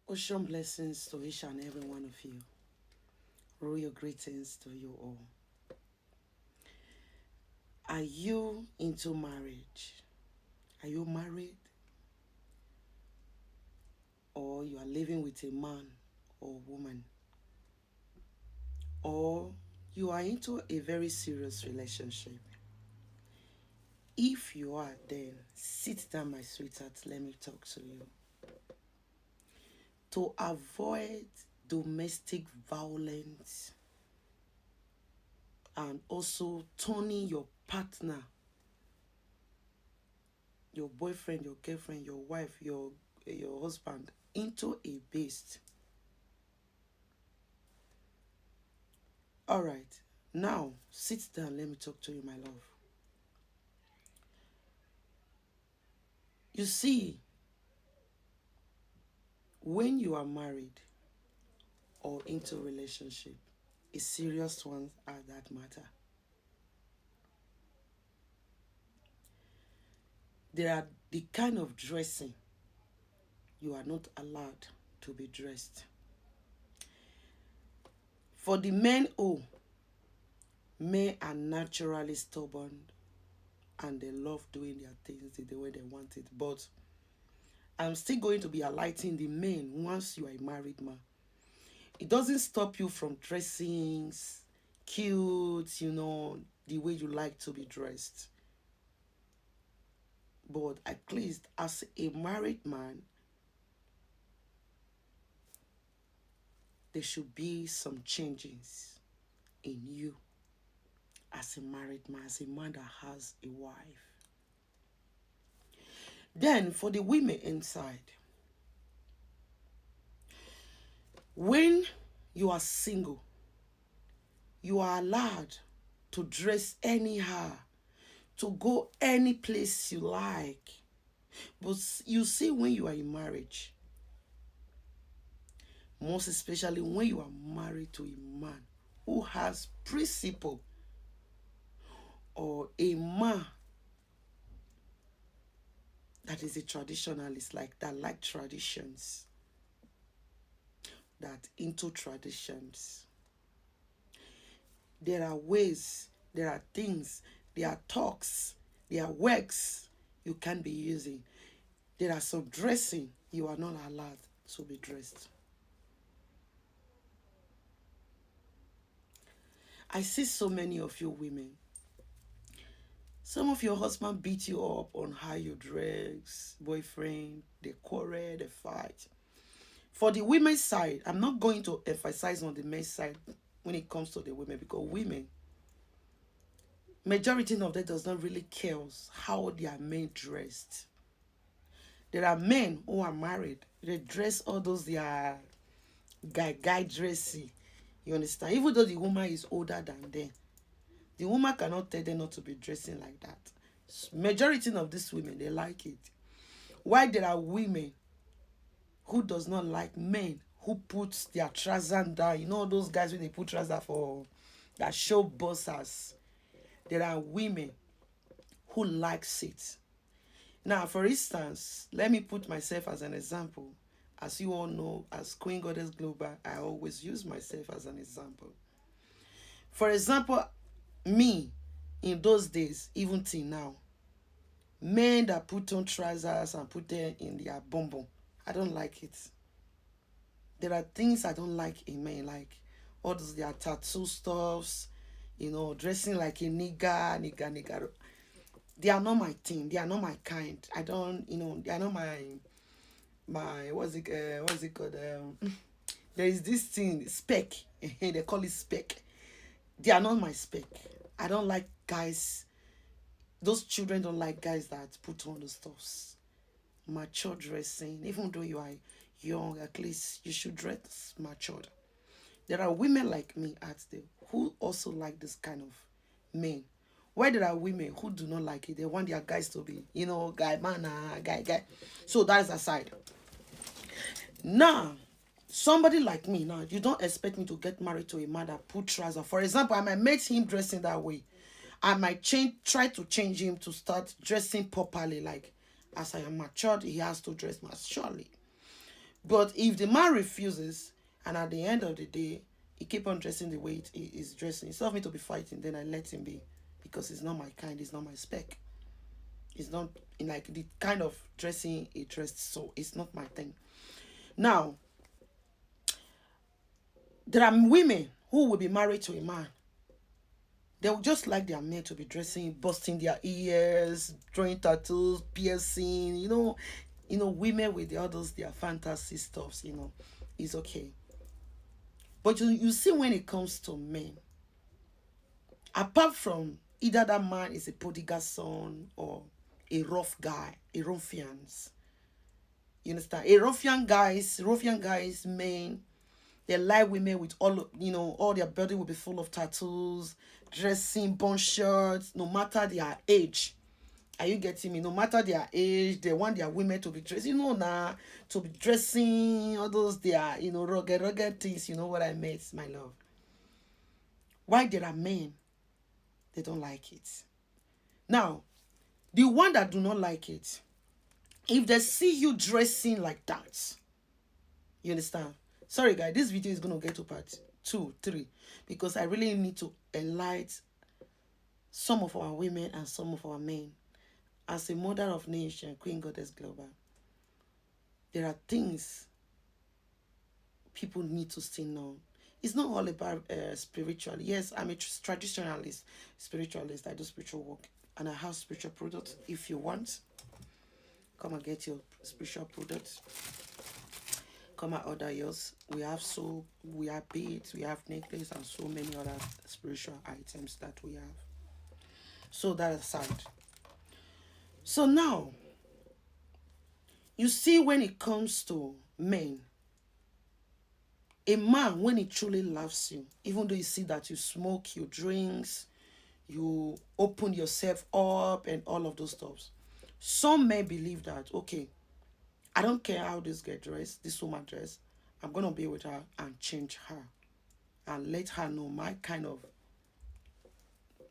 Ocean blessings to each and every one of you. Royal greetings to you all. Are you into marriage? Are you married? Or you are living with a man or woman? Or you are into a very serious relationship? If you are, then sit down, my sweetheart. Let me talk to you. To avoid domestic violence and also turning your partner, your boyfriend, your girlfriend, your wife, your husband into a beast. All right, now sit down. Let me talk to you, my love. You see, when you are married or into a relationship, a serious one at that matter, there are the kind of dressing you are not allowed to be dressed. For the men, men are naturally stubborn and they love doing their things the way they want it. But I'm still going to be highlighting the men once you are a married man. It doesn't stop you from dressing cute, the way you like to be dressed. But at least as a married man, there should be some changes in you as a married man, as a man that has a wife. Then for the women inside, when you are single, you are allowed to dress anyhow, to go any place you like. But you see, when you are in marriage, most especially when you are married to a man who has principle, or a man that is a traditionalist, like that, like traditions, that into traditions, there are ways, there are things, there are talks, there are works you can be using. There are some dressing you are not allowed to be dressed. I see so many of you women. Some of your husband beat you up on how you dress, boyfriend, they quarrel, they fight. For the women's side, I'm not going to emphasize on the men's side when it comes to the women, because women, majority of them does not really care how their men dressed. There are men who are married, they dress all those their guy dressy. You understand? Even though the woman is older than them, the woman cannot tell them not to be dressing like that. Majority of these women, they like it. Why there are women who does not like men who puts their trousers down. You know those guys when they put trousers for that show busters. There are women who likes it. Now, for instance, let me put myself as an example. As you all know, as Queen Goddess Global, I always use myself as an example. For example, me, in those days, even till now, men that put on trousers and put them in their bum, I don't like it. There are things I don't like in men, like all those their tattoo stuffs, dressing like a nigga. They are not my thing. They are not my kind. I don't, they are not my what's it called? There is this thing, spec. They call it spec. They are not my spec. I don't like guys. Those children don't like guys that put on the stuffs. Mature dressing. Even though you are young, at least you should dress matured. There are women like me out there who also like this kind of men. Why there are women who do not like it? They want their guys to be, guy, man, guy. So that's aside. Now, somebody like me, now, you don't expect me to get married to a man that put trousers. For example, I might make him dressing that way. I might try to change him to start dressing properly. Like, as I am matured, he has to dress maturely. But if the man refuses, and at the end of the day, he keep on dressing the way he is dressing, instead of me to be fighting, then I let him be, because it's not my kind, it's not my spec. It's not like the kind of dressing he dressed, so it's not my thing. Now, there are women who will be married to a man. They will just like their men to be dressing, busting their ears, drawing tattoos, piercing, women with the others, their fantasy stuffs, is okay. But you see, when it comes to men, apart from either that man is a prodigal son or a rough guy, a ruffians. You understand? Ruffian guys, men, they like women with all their body will be full of tattoos, dressing, bun shirts, no matter their age. Are you getting me? No matter their age, they want their women to be dressed, to be dressing, all those their, rugged things, you know what I mean, my love. Why there are men, they don't like it. Now, the one that do not like it, if they see you dressing like that, you understand? Sorry, guys, this video is going to get to part 2, 3, because I really need to enlighten some of our women and some of our men. As a mother of nation, Queen Goddess Global, there are things people need to still know. It's not all about spiritual. Yes, I'm a traditionalist, spiritualist. I do spiritual work, and I have spiritual products. If you want, come and get your spiritual products. Come and order yours. We have soap, we have beads, we have necklace, and so many other spiritual items that we have. So that aside. So now, you see, when it comes to men, a man, when he truly loves you, even though you see that you smoke, you drinks, you open yourself up and all of those stuff, some men believe that, okay, I don't care how this girl dressed, this woman dressed, I'm going to be with her and change her and let her know my kind of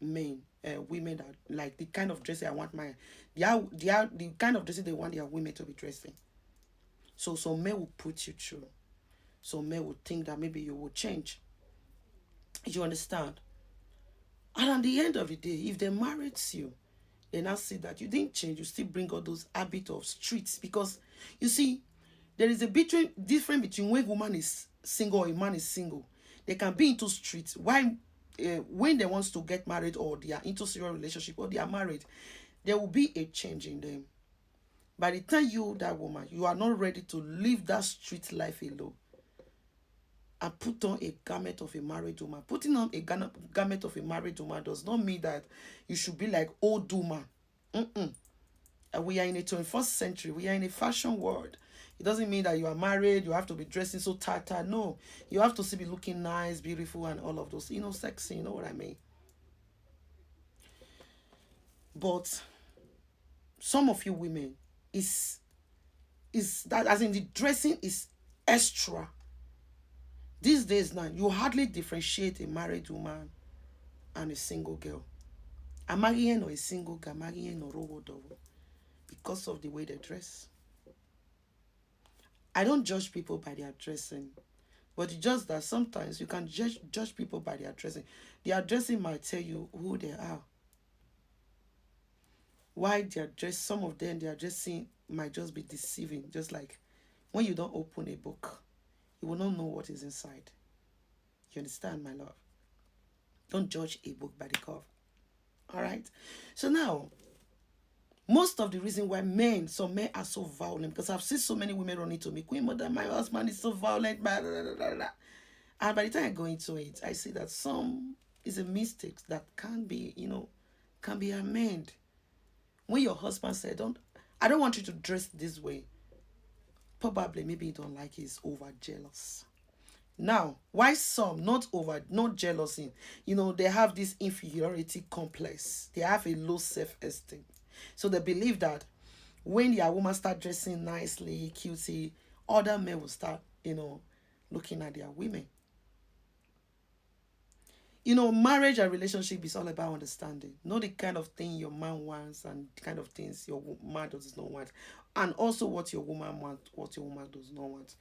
men, women that like the kind of dressing I want the kind of dressing they want their women to be dressing. So some men will put you through. Some men will think that maybe you will change. You understand? And at the end of the day, if they married you, they now see that you didn't change, you still bring all those habits of streets. Because you see, there is a difference between when a woman is single or a man is single. They can be into streets. Why? When they want to get married or they are into serious relationship or they are married, there will be a change in them. By the time that woman, you are not ready to live that street life alone and put on a garment of a married woman. Putting on a garment of a married woman does not mean that you should be like old woman. We are in a 21st century. We are in a fashion world. It doesn't mean that you are married, you have to be dressing so tight. No, you have to still be looking nice, beautiful, and all of those, sexy, you know what I mean? But some of you women, is that, as in the dressing is extra. These days now, you hardly differentiate a married woman and a single girl. A married or a single girl, married or robo double, because of the way they dress. I don't judge people by their dressing, but it's just that sometimes you can judge people by their dressing. Their dressing might tell you who they are. Why they are dressed, some of them, their dressing might just be deceiving. Just like when you don't open a book, you will not know what is inside. You understand, my love? Don't judge a book by the cover. All right? So now, most of the reason why some men are so violent, because I've seen so many women running to me, Queen Mother, my husband is so violent, blah, blah, blah, blah. And by the time I go into it, I see that some is a mistake that can be amended. When your husband said, I don't want you to dress this way, probably maybe you don't like, he's over jealous. Now, why some not jealousy? They have this inferiority complex. They have a low self-esteem. So they believe that when their woman start dressing nicely, cutesy, other men will start, looking at their women. You know, marriage and relationship is all about understanding. Know the kind of thing your man wants and the kind of things your man does not want. And also what your woman wants, what your woman does not want.